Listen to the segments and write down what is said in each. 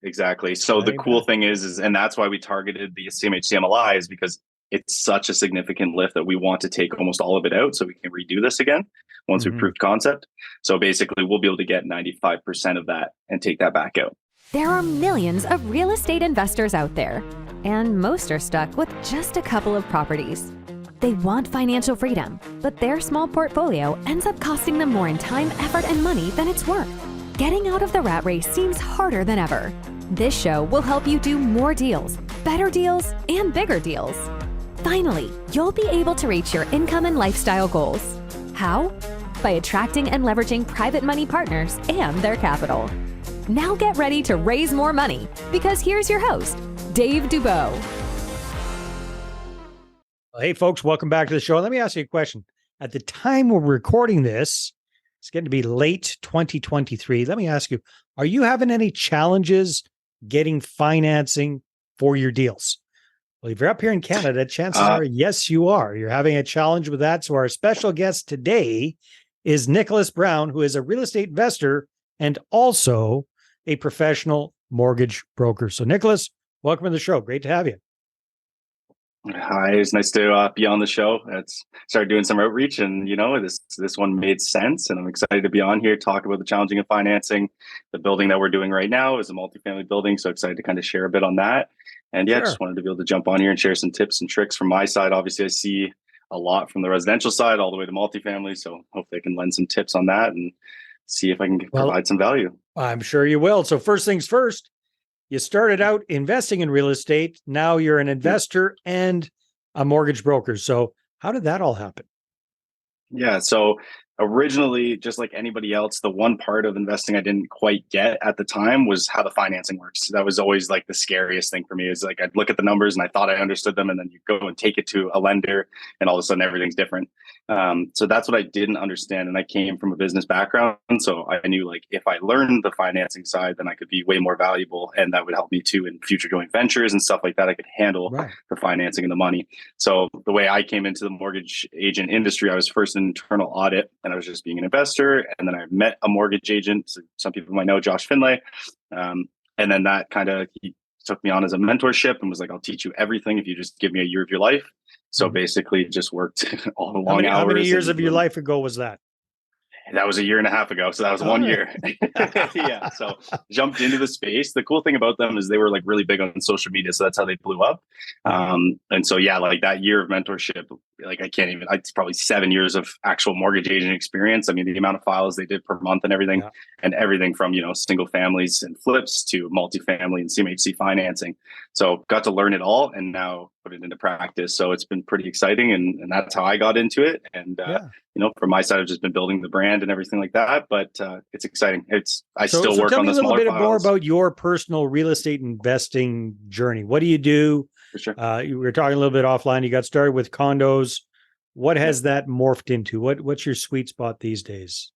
exactly. So That the ain't cool bad. thing is, and that's why we targeted the CMHC is because it's such a significant lift that we want to take almost all of it out so we can redo this again once we Hmm. proved concept. So basically, we'll be able to get 95% of that and take that back out. There are millions of real estate investors out there, and most are stuck with just a couple of properties. They want financial freedom, but their small portfolio ends up costing them more in time, effort, and money than it's worth. Getting out of the rat race seems harder than ever. This show will help you do more deals, better deals, and bigger deals. Finally, you'll be able to reach your income and lifestyle goals. How? By attracting and leveraging private money partners and their capital. Now get ready to raise more money, because here's your host, Dave Dubeau. Hey, folks, welcome back to the show. Let me ask you a question. At the time we're recording this, it's getting to be late 2023. Let me ask you, are you having any challenges getting financing for your deals? Well, if you're up here in Canada, chances are, yes, you are. You're having a challenge with that. So our special guest today is Nicholas Brown, who is a real estate investor and also a professional mortgage broker. So Nicholas, welcome to the show. Great to have you. Hi, it's nice to be on the show. It's started doing some outreach, and this one made sense, and I'm excited to be on here, talk about the challenging of financing. The building that we're doing right now is a multifamily building, so excited to kind of share a bit on that. And yeah, Sure. just wanted to be able to jump on here and share some tips and tricks from my side. Obviously, I see a lot from the residential side all the way to multifamily, so hopefully I can lend some tips on that and see if I can provide some value. I'm sure you will. So first things first, you started out investing in real estate. Now you're an investor and a mortgage broker. So how did that all happen? Yeah. So originally, just like anybody else, the one part of investing I didn't quite get at the time was how the financing works. That was always like the scariest thing for me, is like I'd look at the numbers and I thought I understood them, and then you go and take it to a lender and all of a sudden everything's different. So that's what I didn't understand. And I came from a business background. So I knew, like, if I learned the financing side, then I could be way more valuable, and that would help me too in future joint ventures and stuff like that. I could handle the financing and the money. So the way I came into the mortgage agent industry, I was first in internal audit, and I was just being an investor. And then I met a mortgage agent. So some people might know Josh Finlay. And then that kind of, he took me on as a mentorship and was like, I'll teach you everything if you just give me a year of your life. So basically just worked all the long hours. How many years of your life ago was that? That was a year and a half ago. So that was 1 year. Yeah. So jumped into the space. The cool thing about them is they were like really big on social media. So that's how they blew up. And so, yeah, like that year of mentorship, like it's probably 7 years of actual mortgage agent experience. I mean, the amount of files they did per month and everything, and everything from, single families and flips to multifamily and CMHC financing. So got to learn it all and now put it into practice. So it's been pretty exciting. And that's how I got into it. And, from my side, I've just been building the brand and everything like that. But it's exciting. I still work on the smaller files. Tell me a little bit more about your personal real estate investing journey. What do you do? For sure. We were talking a little bit offline. You got started with condos. What has that morphed into? What's your sweet spot these days?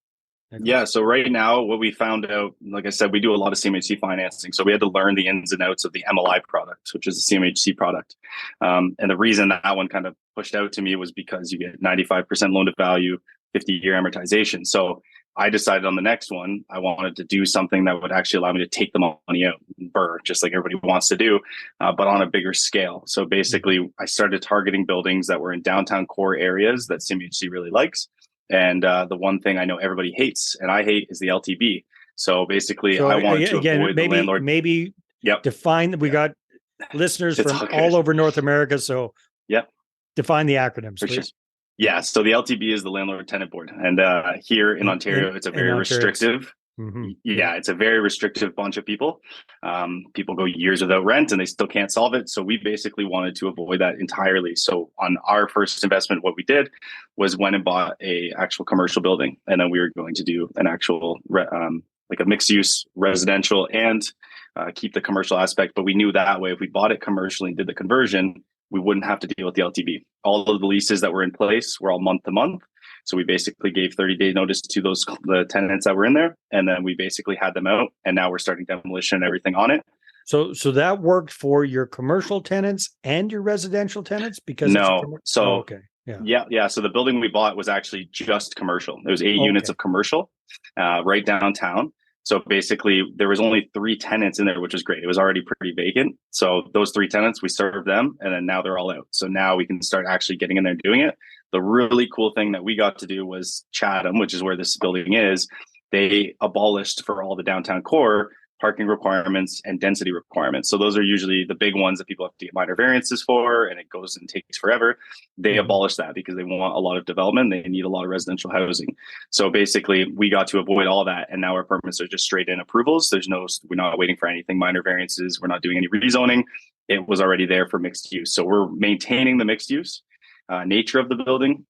Yeah. So right now, what we found out, like I said, we do a lot of CMHC financing. So we had to learn the ins and outs of the MLI product, which is a CMHC product. And the reason that one kind of pushed out to me was because you get 95% loan to value, 50-year amortization. So I decided on the next one, I wanted to do something that would actually allow me to take the money out, just like everybody wants to do, but on a bigger scale. So basically, I started targeting buildings that were in downtown core areas that CMHC really likes. And the one thing I know everybody hates, and I hate, is the LTV. So basically, I wanted to avoid the landlord. Maybe define. We got listeners from all over North America. So define the acronyms, please. Yeah. So the LTB is the Landlord Tenant Board. And here in Ontario, it's a very restrictive. Yeah, it's a very restrictive bunch of people. People go years without rent and they still can't solve it. So we basically wanted to avoid that entirely. So on our first investment, what we did was went and bought a actual commercial building. And then we were going to do an actual like a mixed use residential and keep the commercial aspect. But we knew that way, if we bought it commercially and did the conversion, we wouldn't have to deal with the LTV. All of the leases that were in place were all month to month. So we basically gave 30-day notice to the tenants that were in there. And then we basically had them out. And now we're starting demolition and everything on it. So that worked for your commercial tenants and your residential tenants? Because Yeah. So the building we bought was actually just commercial. There was 8 units of commercial right downtown. So basically, there was only 3 tenants in there, which was great. It was already pretty vacant. So those 3 tenants, we served them, and then now they're all out. So now we can start actually getting in there and doing it. The really cool thing that we got to do was Chatham, which is where this building is. They abolished for all the downtown core parking requirements and density requirements. So those are usually the big ones that people have to get minor variances for, and it goes and takes forever. They abolished that because they want a lot of development. They need a lot of residential housing. So basically, we got to avoid all that, and now our permits are just straight in approvals. We're not waiting for anything minor variances. We're not doing any rezoning. It was already there for mixed use. So we're maintaining the mixed use nature of the building,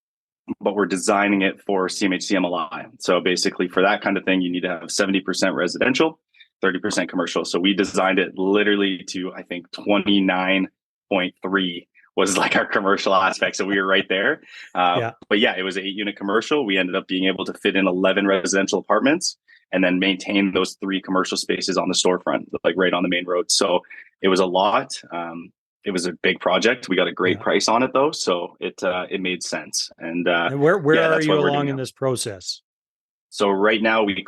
but we're designing it for CMHC MLI. So basically, for that kind of thing, you need to have 70% residential, 30% commercial. So we designed it literally to, I think, 29.3 was like our commercial aspect. So we were right there. But yeah, it was an 8-unit commercial. We ended up being able to fit in 11 residential apartments and then maintain those 3 commercial spaces on the storefront, like right on the main road. So it was a lot. It was a big project. We got a great price on it though. So it made sense. And where are you along in this process? So right now we had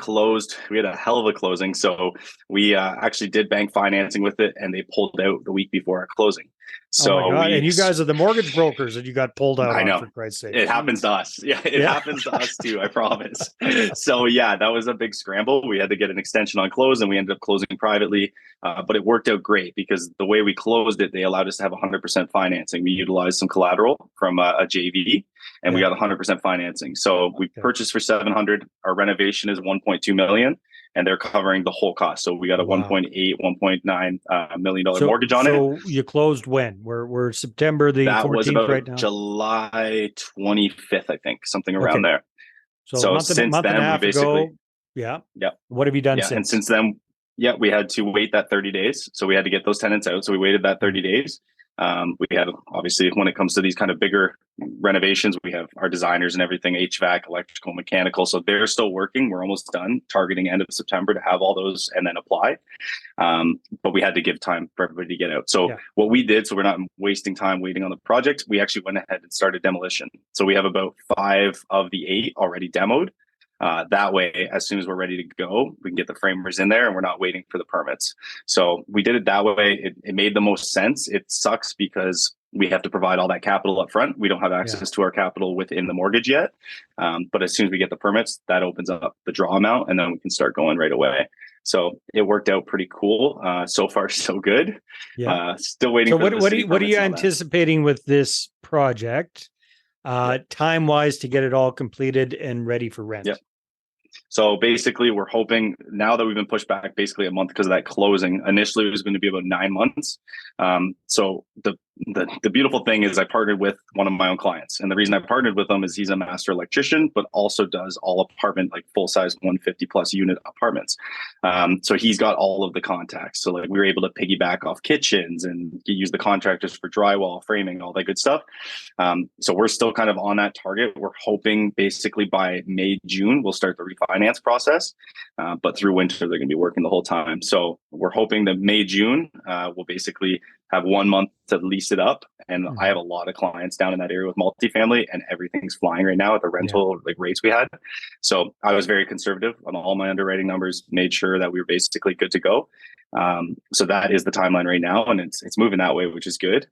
a hell of a closing. So we actually did bank financing with it, and they pulled out the week before our closing. So oh my God. And you guys are the mortgage brokers that you got pulled out I know. for Christ's sake. It happens to us. Yeah, it happens to us too, I promise. So yeah, that was a big scramble. We had to get an extension on close, and we ended up closing privately. But it worked out great because the way we closed it, they allowed us to have 100% financing. We utilized some collateral from a JV, and we got 100% financing. So we purchased for 700. Our renovation is 1.2 million, and they're covering the whole cost. So we got a 1.8, 1.9 million dollar mortgage on it. So you closed when? We're September the 14th was about right now. July 25th, I think, something around there. So since then, we basically What have you done since? And since then, we had to wait that 30 days. So we had to get those tenants out. So we waited that 30 days. We had, obviously, when it comes to these kind of bigger renovations, we have our designers and everything, HVAC, electrical, mechanical. So they're still working. We're almost done, targeting end of September to have all those and then apply. But we had to give time for everybody to get out. So what we did, so we're not wasting time waiting on the project, we actually went ahead and started demolition. So we have about 5 of the 8 already demoed. That way, as soon as we're ready to go, we can get the framers in there and we're not waiting for the permits. So we did it that way. It made the most sense. It sucks because we have to provide all that capital up front. We don't have access to our capital within the mortgage yet. But as soon as we get the permits, that opens up the draw amount, and then we can start going right away. So it worked out pretty cool. So far, so good. Still waiting. So what are you anticipating with this project, time-wise, to get it all completed and ready for rent? So basically, we're hoping, now that we've been pushed back basically a month because of that closing, initially it was going to be about 9 months. So the beautiful thing is I partnered with one of my own clients. And the reason I partnered with him is he's a master electrician, but also does all apartment, like full-size 150 plus unit apartments. So he's got all of the contacts. So like we were able to piggyback off kitchens and use the contractors for drywall, framing, all that good stuff. So we're still kind of on that target. We're hoping basically by May, June, we'll start the refinance process. But through winter, they're going to be working the whole time. So we're hoping that May, June, we'll basically have 1 month to lease it up. And I have a lot of clients down in that area with multifamily, and everything's flying right now at the rental like rates we had. So I was very conservative on all my underwriting numbers, made sure that we were basically good to go. So that is the timeline right now, and it's moving that way, which is good.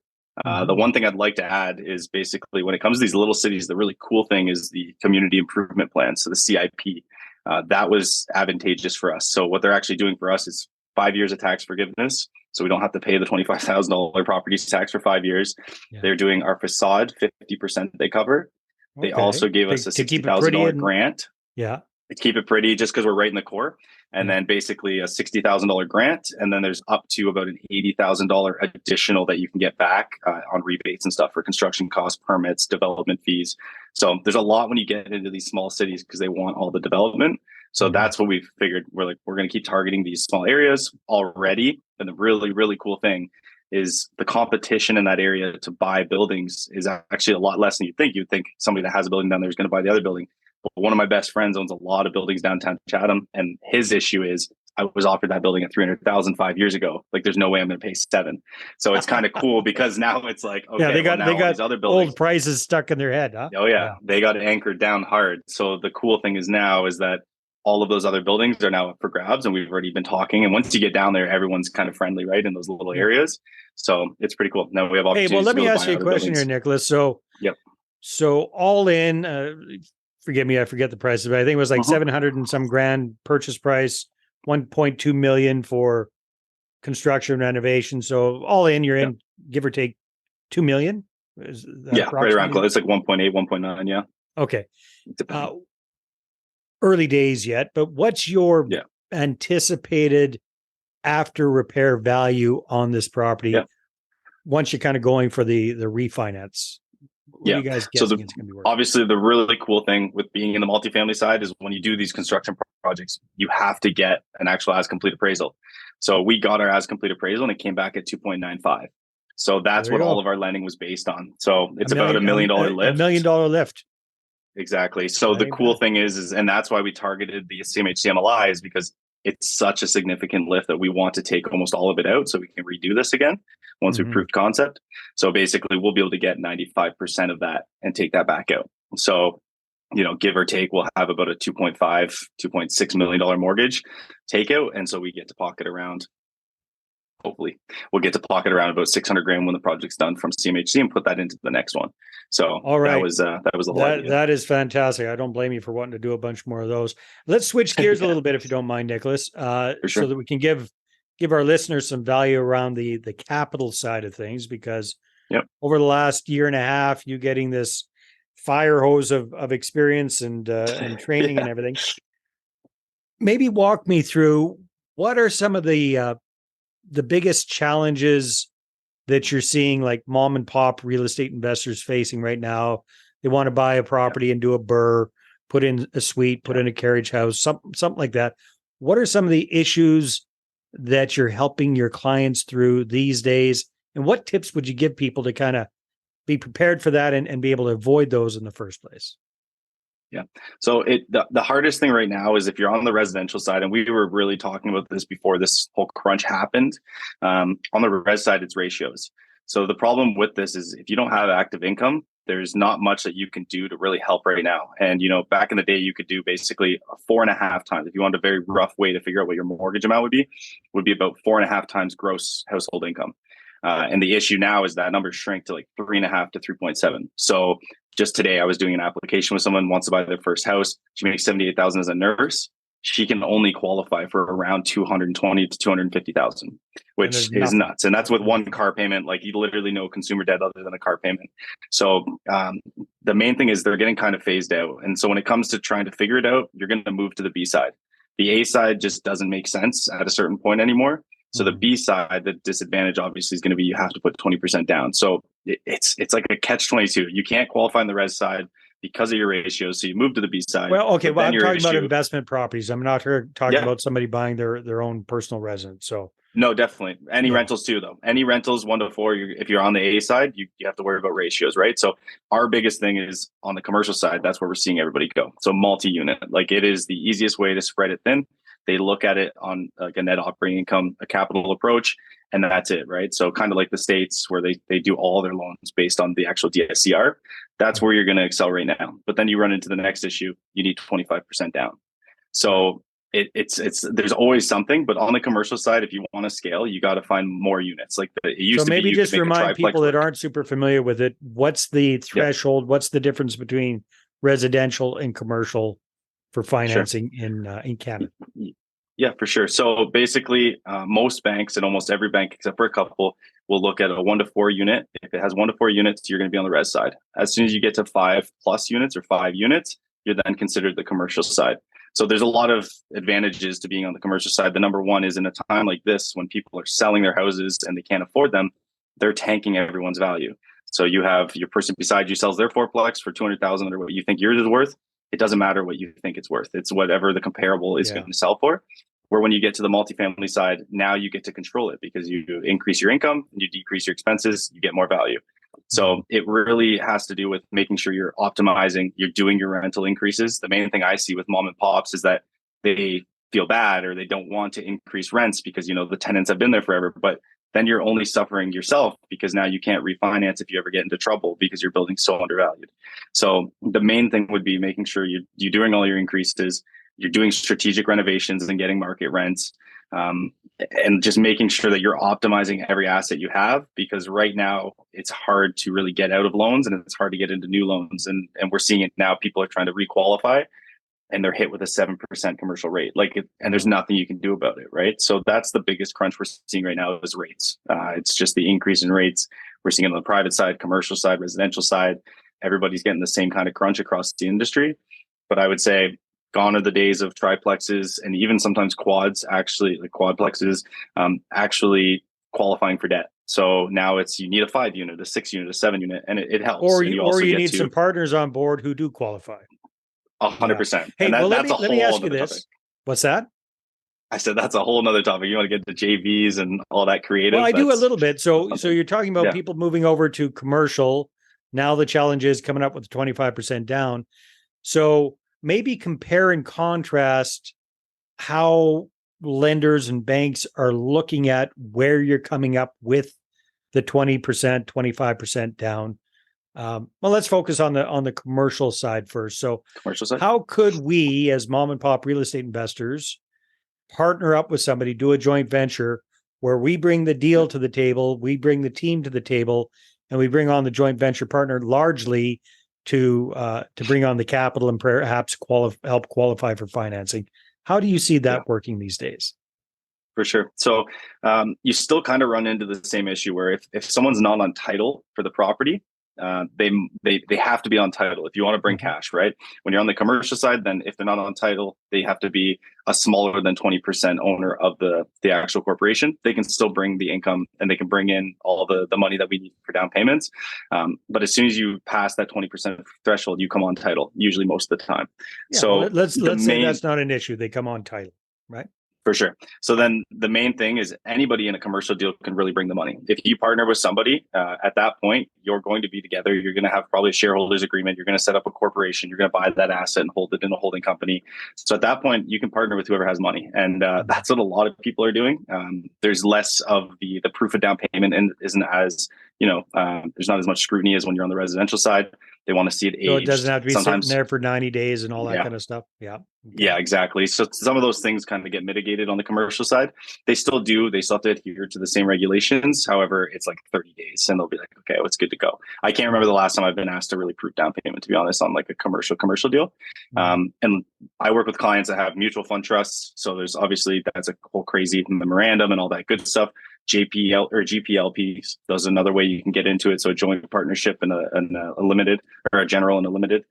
The one thing I'd like to add is basically when it comes to these little cities, the really cool thing is the community improvement plan. So the CIP, that was advantageous for us. So what they're actually doing for us is 5 years of tax forgiveness. So we don't have to pay the $25,000 property tax for 5 years. They're doing our facade, 50% they cover. They also gave us a $60,000 grant. To keep it pretty, just because we're right in the core. And then basically a $60,000 grant. And then there's up to about an $80,000 additional that you can get back on rebates and stuff for construction costs, permits, development fees. So there's a lot when you get into these small cities because they want all the development. So that's what we've figured. We're going to keep targeting these small areas already. And the really, really cool thing is the competition in that area to buy buildings is actually a lot less than you'd think. You'd think somebody that has a building down there is going to buy the other building. But one of my best friends owns a lot of buildings downtown Chatham. And his issue is I was offered that building at $300,000 5 years ago. Like there's no way I'm going to pay $7 million. So it's kind of cool because now it's like, okay, they got these other buildings, old prices stuck in their head. Huh? Oh yeah. They got anchored down hard. So the cool thing is now is that all of those other buildings are now up for grabs, and we've already been talking. And once you get down there, everyone's kind of friendly, right, in those little areas. So it's pretty cool. Now we have Hey, opportunities well, let to go me to ask buy you a other question here, buildings. Nicholas. So, Yep. so all in, forgive me, I forget the prices, but I think it was like 700 and some grand purchase price, 1.2 million for construction renovation. So all in, you're in, give or take 2 million. Is that Right around close. approximately? It's like 1.8, 1.9. Yeah. Okay. Depends. Early days yet, but what's your anticipated after repair value on this property once you're kind of going for the refinance? What are you guys guessing it's going to be worth? Obviously, the really cool thing with being in the multifamily side is when you do these construction projects, you have to get an actual as complete appraisal. So we got our as complete appraisal and it came back at 2.95. So that's what all of our lending was based on. So it's about $1 million lift. $1 million lift. Exactly. So the cool thing is, and that's why we targeted the CMHC MLI, is because it's such a significant lift that we want to take almost all of it out so we can redo this again once we proved concept. So basically we'll be able to get 95% of that and take that back out. So, you know, give or take, we'll have about a $2.6 million mortgage takeout. And so we get to pocket around, hopefully we'll get to pocket around about 600 grand when the project's done from CMHC and put that into the next one. So all right, that was a whole idea. That is fantastic. I don't blame you for wanting to do a bunch more of those. Let's switch gears a little bit, if you don't mind, Nicholas, For sure. so that we can give our listeners some value around the capital side of things, because over the last year and a half, you getting this fire hose of experience and training and everything. Maybe walk me through what are some of the biggest challenges that you're seeing, like mom and pop real estate investors facing right now. They want to buy a property and do a BRRRR, put in a suite, put in a carriage house, something like that. What are some of the issues that you're helping your clients through these days? And what tips would you give people to kind of be prepared for that and be able to avoid those in the first place? Yeah. So the hardest thing right now is if you're on the residential side, and we were really talking about this before this whole crunch happened, on the res side, it's ratios. So the problem with this is if you don't have active income, there's not much that you can do to really help right now. And, you know, back in the day, you could do basically 4.5 times. If you wanted a very rough way to figure out what your mortgage amount would be about 4.5 times gross household income. And the issue now is that numbers shrink to like 3.5 to 3.7. So just today, I was doing an application with someone who wants to buy their first house. She makes $78,000 as a nurse. She can only qualify for around $220,000 to $250,000, which is nuts. And that's with one car payment. Like, you literally no consumer debt other than a car payment. So the main thing is they're getting kind of phased out. And so when it comes to trying to figure it out, you're going to move to the B side. The A side just doesn't make sense at a certain point anymore. So the B side, the disadvantage obviously is going to be you have to put 20% down. So it's like a catch-22. You can't qualify on the res side because of your ratios. So you move to the B side. Well, okay. Well, I'm talking about investment properties. I'm not here talking about somebody buying their own personal residence. So no, definitely. Any rentals too, though. Any rentals 1 to 4, if you're on the A side, you have to worry about ratios, right? So our biggest thing is on the commercial side. That's where we're seeing everybody go. So multi-unit, like, it is the easiest way to spread it thin. They look at it on like a net operating income, a capital approach, and that's it, right? So kind of like the States where they do all their loans based on the actual DSCR. That's where you're going to excel right now. But then you run into the next issue. You need 25% down. So it's there's always something. But on the commercial side, if you want to scale, you got to find more units. Like it used to be. So maybe just remind people that aren't super familiar with it. What's the threshold? What's the difference between residential and commercial for financing in Canada? Yeah, for sure. So basically, most banks and almost every bank except for a couple will look at a 1 to 4 unit. If it has 1 to 4 units, you're going to be on the res side. As soon as you get to 5+ units or 5 units, you're then considered the commercial side. So there's a lot of advantages to being on the commercial side. The number one is in a time like this, when people are selling their houses and they can't afford them, they're tanking everyone's value. So you have your person beside you sells their fourplex for $200,000 under what you think yours is worth. It doesn't matter what you think it's worth. It's whatever the comparable is going to sell for. Where when you get to the multifamily side, now you get to control it because you increase your income, you decrease your expenses, you get more value. So it really has to do with making sure you're optimizing, you're doing your rental increases. The main thing I see with mom and pops is that they feel bad or they don't want to increase rents because, you know, the tenants have been there forever, but then you're only suffering yourself because now you can't refinance if you ever get into trouble because your building's so undervalued. So the main thing would be making sure you're doing all your increases, you're doing strategic renovations and getting market rents, and just making sure that you're optimizing every asset you have, because right now it's hard to really get out of loans and it's hard to get into new loans. And we're seeing it now. People are trying to requalify and they're hit with a 7% commercial rate. And there's nothing you can do about it, right? So that's the biggest crunch we're seeing right now is rates. It's just the increase in rates. We're seeing it on the private side, commercial side, residential side. Everybody's getting the same kind of crunch across the industry. But I would say gone are the days of triplexes and even sometimes quads, actually like quadplexes, actually qualifying for debt. So now it's, you need a 5 unit, a 6 unit, a 7 unit, and it helps. Or and you need some partners on board who do qualify. 100%. Hey, And well, that's let me ask you this. Topic. What's that? I said that's a whole nother topic. You want to get to JVs and all that creative? Well, I do a little bit. So you're talking about Yeah. people moving over to commercial. Now the challenge is coming up with 25% down. So maybe compare and contrast how lenders and banks are looking at where you're coming up with the 20%, 25% down. Well, let's focus on the commercial side first. So Commercial side. how could we, as mom and pop real estate investors, partner up with somebody, do a joint venture where we bring the deal to the table, we bring the team to the table, and we bring on the joint venture partner largely to bring on the capital and perhaps help qualify for financing? How do you see that working these days? For sure. So you still kind of run into the same issue where if someone's not on title for the property, they have to be on title if you want to bring cash, right? When you're on the commercial side, then if they're not on title, they have to be a smaller than 20% owner of the actual corporation. They can still bring the income and they can bring in all the money that we need for down payments. But as soon as you pass that 20% threshold, you come on title, usually most of the time. Yeah, so well, let's say that's not an issue. They come on title, right? For sure. So then the main thing is anybody in a commercial deal can really bring the money. If you partner with somebody, at that point, you're going to be together. You're going to have probably a shareholders agreement. You're going to set up a corporation. You're going to buy that asset and hold it in a holding company. So at that point, you can partner with whoever has money. And that's what a lot of people are doing. There's less of the proof of down payment and isn't as, there's not as much scrutiny as when you're on the residential side. They want to see it aged. So it doesn't have to be sometimes sitting there for 90 days and all that kind of stuff. Yeah. Okay. Yeah, exactly. So some of those things kind of get mitigated on the commercial side. They still have to adhere to the same regulations. However, it's like 30 days and they'll be like, okay, it's good to go. I can't remember the last time I've been asked to really prove down payment, to be honest, on like a commercial deal. And I work with clients that have mutual fund trusts. So there's obviously, that's a whole crazy memorandum and all that good stuff. JPL or GPLP, those are another way you can get into it. So a joint partnership and a limited, or a general and a limited.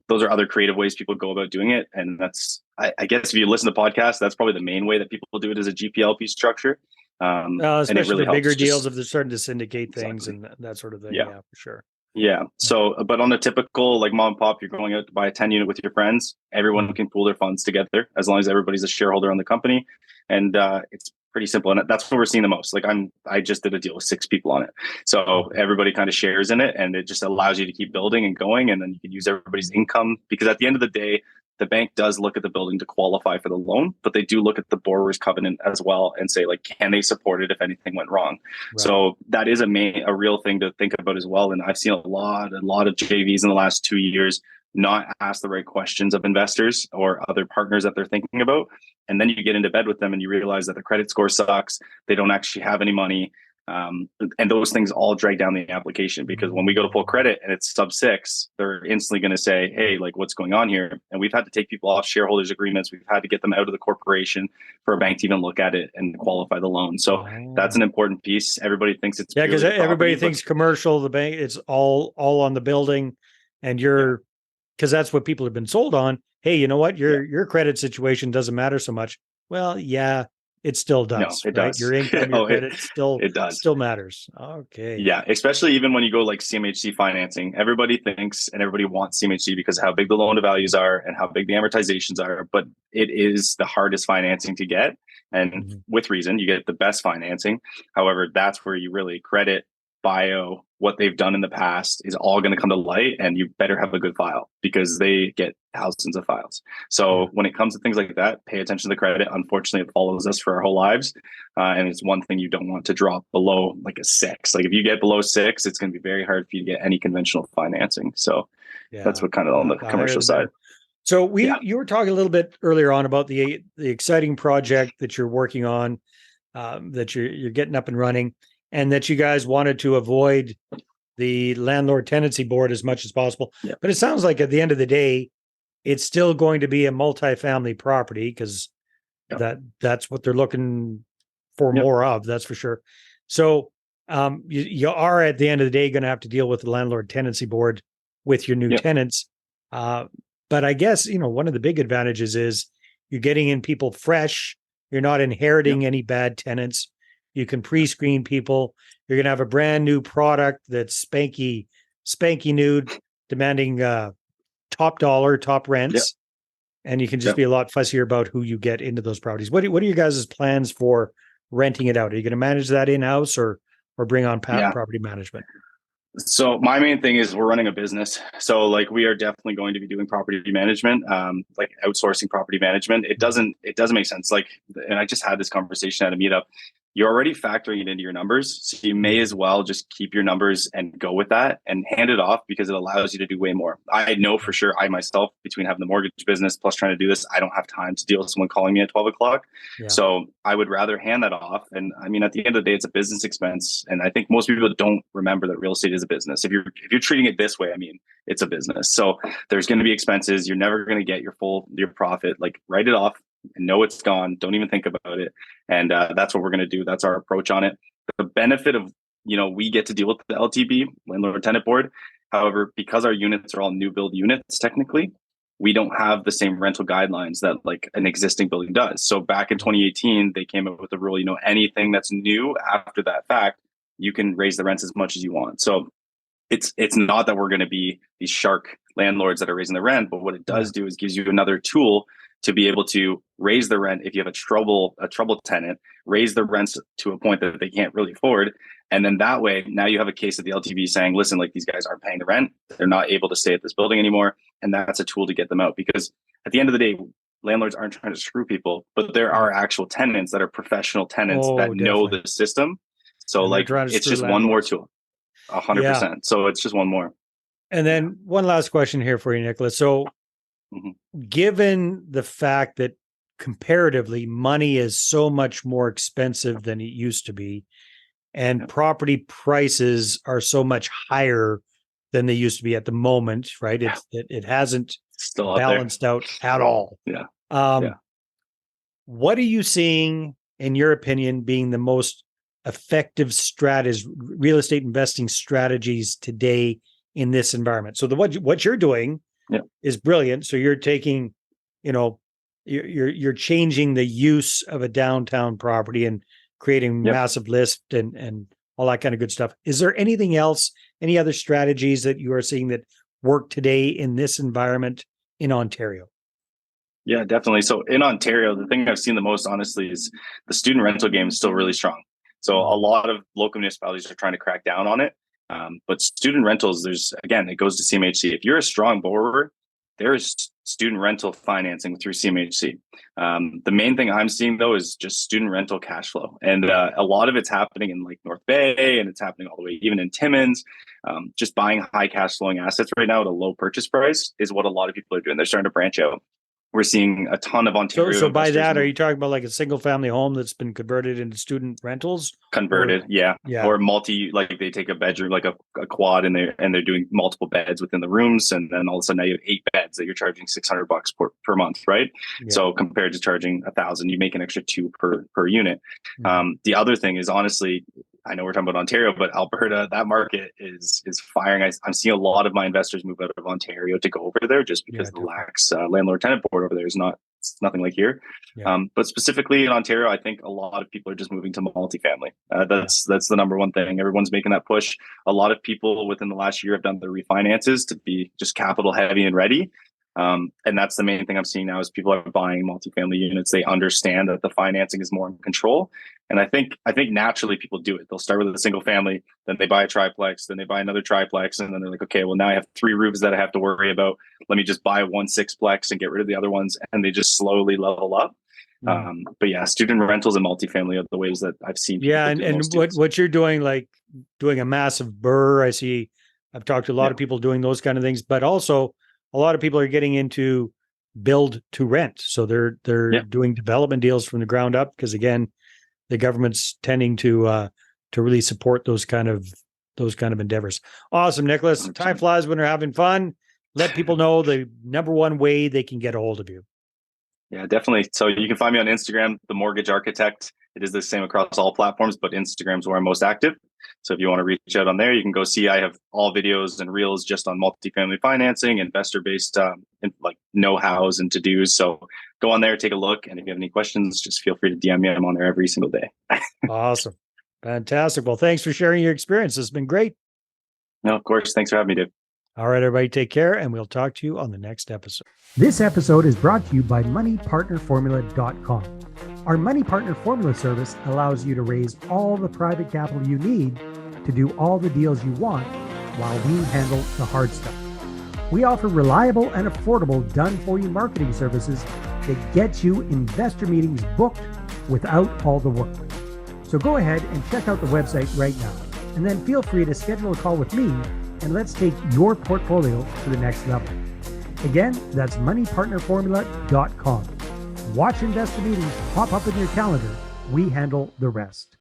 Those are other creative ways people go about doing it. And that's, I guess if you listen to podcasts, that's probably the main way that people do it, is a GPLP structure. Especially really the bigger helps. deals if they're starting to syndicate things Exactly. and that sort of thing. Yeah. Yeah, for sure. Yeah. So, but on the typical like mom and pop, you're going out to buy a 10 unit with your friends. Everyone can pool their funds together as long as everybody's a shareholder on the company. And it's pretty simple. And that's what we're seeing the most. Like I just did a deal with 6 people on it. So everybody kind of shares in it and it just allows you to keep building and going. And then you can use everybody's income, because at the end of the day, the bank does look at the building to qualify for the loan, but they do look at the borrower's covenant as well and say, like, can they support it if anything went wrong? Right. So that is a real thing to think about as well. And I've seen a lot of JVs in the last 2 years not ask the right questions of investors or other partners that they're thinking about. And then you get into bed with them and you realize that the credit score sucks. They don't actually have any money. And those things all drag down the application, because when we go to pull credit and it's sub 6, they're instantly going to say, hey, like, what's going on here? And we've had to take people off shareholders agreements. We've had to get them out of the corporation for a bank to even look at it and qualify the loan. So that's an important piece. Everybody thinks it's because everybody thinks commercial, the bank, it's all on the building, and because that's what people have been sold on. Hey, you know what? Your credit situation doesn't matter so much. Well, yeah. It still does. No, it right? does. Your income, your credit still matters. Okay. Yeah, especially even when you go like CMHC financing, everybody thinks and everybody wants CMHC because of how big the loan to values are and how big the amortizations are. But it is the hardest financing to get, and with reason, you get the best financing. However, that's where you really credit, bio, what they've done in the past is all going to come to light, and you better have a good file because they get thousands of files. So when it comes to things like that, pay attention to the credit. Unfortunately, it follows us for our whole lives. And it's one thing you don't want to drop below like a 6. Like if you get below 6, it's going to be very hard for you to get any conventional financing. So that's what kind of on the commercial side. So you were talking a little bit earlier on about the exciting project that you're working on, that you're getting up and running, and that you guys wanted to avoid the landlord tenancy board as much as possible. Yeah. But it sounds like at the end of the day, it's still going to be a multifamily property because that's what they're looking for more of. That's for sure. So you are at the end of the day going to have to deal with the landlord tenancy board with your new tenants. But I guess, one of the big advantages is you're getting in people fresh. You're not inheriting any bad tenants. You can pre-screen people. You're going to have a brand new product that's spanky new, demanding top dollar, top rents. And you can just be a lot fussier about who you get into those properties. What are your guys' plans for renting it out? Are you going to manage that in-house or bring on property management? So my main thing is we're running a business. So like we are definitely going to be doing property management, like outsourcing property management. It doesn't make sense. Like, and I just had this conversation at a meetup. You're already factoring it into your numbers. So you may as well just keep your numbers and go with that and hand it off because it allows you to do way more. I know for sure I myself, between having the mortgage business plus trying to do this, I don't have time to deal with someone calling me at 12 o'clock. Yeah. So I would rather hand that off. And I mean, at the end of the day, it's a business expense. And I think most people don't remember that real estate is a business. If you're treating it this way, I mean, it's a business. So there's going to be expenses. You're never going to get your profit. Like write it off. And know it's gone. Don't even think about it. And that's what we're going to do. That's our approach on it. The benefit of, we get to deal with the LTB, Landlord Tenant Board. However, because our units are all new build units, technically, we don't have the same rental guidelines that like an existing building does. So back in 2018, they came up with a rule, anything that's new after that fact, you can raise the rents as much as you want. So it's not that we're going to be these shark landlords that are raising the rent, but what it does do is gives you another tool to be able to raise the rent if you have a troubled tenant, raise the rents to a point that they can't really afford. And then that way, now you have a case of the LTV saying, listen, like these guys aren't paying the rent. They're not able to stay at this building anymore. And that's a tool to get them out. Because at the end of the day, landlords aren't trying to screw people, but there are actual tenants that are professional tenants that know the system. So and like, it's just one more tool, 100%. So it's just one more. And then one last question here for you, Nicholas. So given the fact that comparatively money is so much more expensive than it used to be, and property prices are so much higher than they used to be at the moment, right? It hasn't still balanced out at all. What are you seeing, in your opinion, being the most effective real estate investing strategies today in this environment? So what you're doing is brilliant. So you're taking, you're changing the use of a downtown property and creating massive list and all that kind of good stuff. Is there anything else, any other strategies that you are seeing that work today in this environment in Ontario? Yeah, definitely. So in Ontario, the thing I've seen the most, honestly, is the student rental game is still really strong. So a lot of local municipalities are trying to crack down on it. But student rentals, it goes to CMHC. If you're a strong borrower, there is student rental financing through CMHC. The main thing I'm seeing though is just student rental cash flow. And a lot of it's happening in like North Bay, and it's happening all the way even in Timmins. Just buying high cash flowing assets right now at a low purchase price is what a lot of people are doing. They're starting to branch out. We're seeing a ton of Ontario. So by that, are you talking about like a single family home that's been converted into student rentals? Converted, yeah. Or multi, like they take a bedroom, like a quad, and they're doing multiple beds within the rooms, and then all of a sudden now you have 8 beds that you're charging $600 per month, right? Yeah. So compared to charging $1,000, you make an extra $2 per unit. Mm-hmm. The other thing is, honestly, I know we're talking about Ontario, but Alberta, that market is firing. I'm seeing a lot of my investors move out of Ontario to go over there just because the lax landlord tenant board over there is nothing like here. Yeah. But specifically in Ontario, I think a lot of people are just moving to multifamily. That's the number one thing. Everyone's making that push. A lot of people within the last year have done the refinances to be just capital heavy and ready. And that's the main thing I'm seeing now is people are buying multifamily units. They understand that the financing is more in control. And I think naturally people do it. They'll start with a single family, then they buy a triplex, then they buy another triplex. And then they're like, okay, well now I have 3 roofs that I have to worry about. Let me just buy 1 sixplex and get rid of the other ones. And they just slowly level up. But yeah, student rentals and multifamily are the ways that I've seen. Yeah. And what you're doing, like doing a massive burr, I've talked to a lot of people doing those kind of things, but also a lot of people are getting into build to rent. So they're doing development deals from the ground up because, again, the government's tending to really support those kind of endeavors. Awesome, Nicholas. 100%. Time flies when they're having fun. Let people know the number one way they can get a hold of you. Yeah, definitely. So you can find me on Instagram, The Mortgage Architect. It is the same across all platforms, but Instagram's where I'm most active. So if you want to reach out on there, you can go see. I have all videos and reels just on multifamily financing, investor-based like know-hows and to-dos. So go on there, take a look. And if you have any questions, just feel free to DM me. I'm on there every single day. Awesome. Fantastic. Well, thanks for sharing your experience. It's been great. No, of course. Thanks for having me, Dave. All right, everybody, take care, and we'll talk to you on the next episode. This episode is brought to you by MoneyPartnerFormula.com. Our Money Partner Formula service allows you to raise all the private capital you need to do all the deals you want while we handle the hard stuff. We offer reliable and affordable done-for-you marketing services that get you investor meetings booked without all the work. So go ahead and check out the website right now, and then feel free to schedule a call with me, and let's take your portfolio to the next level. Again, that's moneypartnerformula.com. Watch investor meetings pop up in your calendar. We handle the rest.